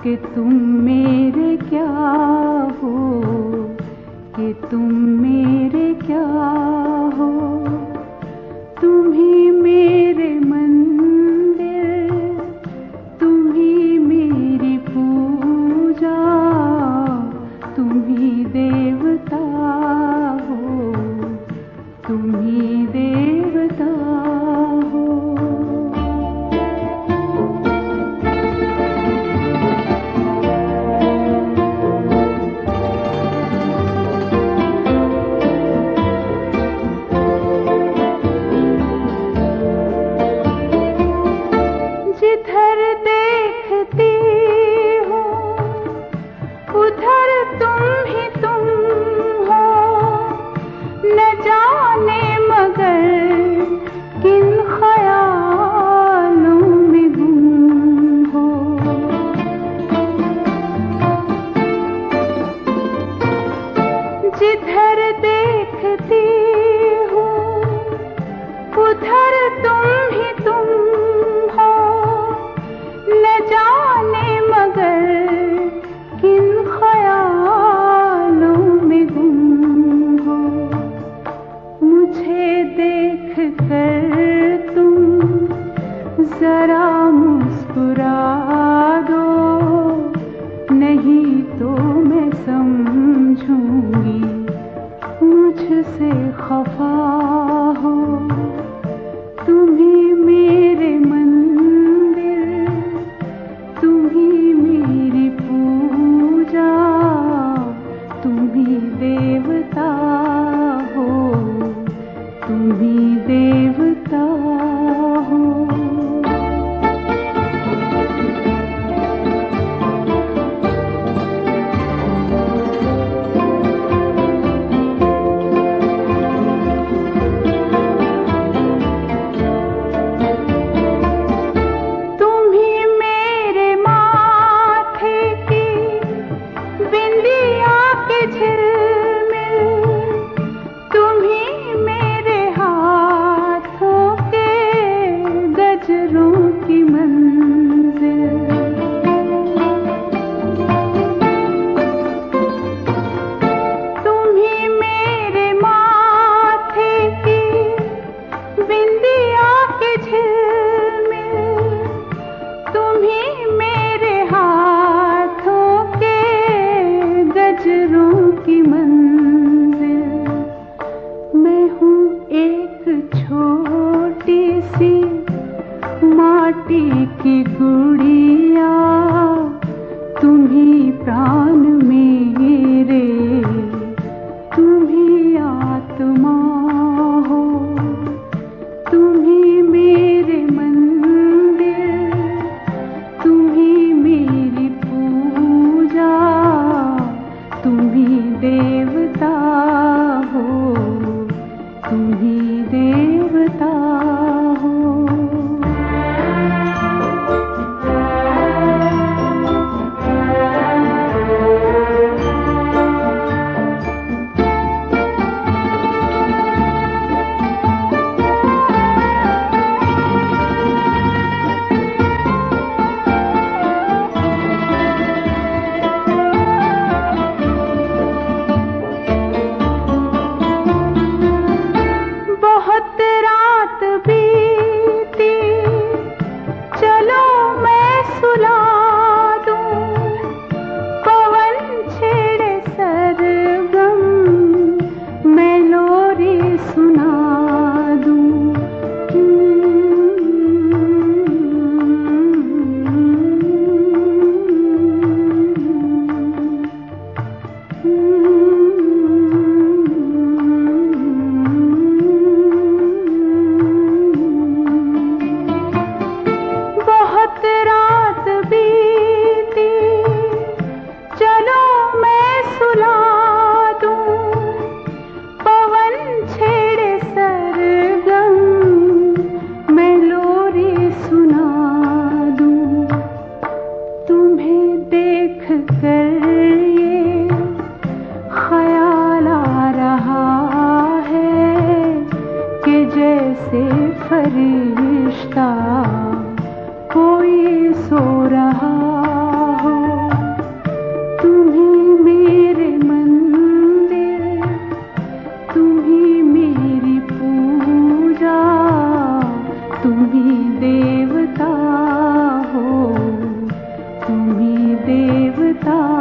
कि तुम मेरे क्या हो, कि तुम मेरे क्या हो। तुम ही मेरे मंदिर, तुम ही मेरी पूजा, तुम ही देवता हो, तुम ही देवता हो। जिधर देखती हूँ उधर तुम ही तुम हो, न जाने मगर किन ख्यालों में गुम हो। जिधर देखती हूँ उधर तुम ही तुम हो, न जाने मगर किन ख्यालों में गुम हो। मुझे देख कर तुम जरा मुस्कुरा दो, नहीं तो मैं समझूंगी मुझसे खफा हो। तुम ही मेरे मंदिर, तुम ही मेरी पूजा, तुम ही देवता हो, तुम ही देवता हो। माटी की गुड़िया, तुम ही प्राण मेरे, तुम ही आत्मा हो। तुम ही मेरे मंदिर, तुम ही मेरी पूजा, तुम ही देवता हो, तुम ही देवता हो। फरिश्ता कोई सो रहा हो। बता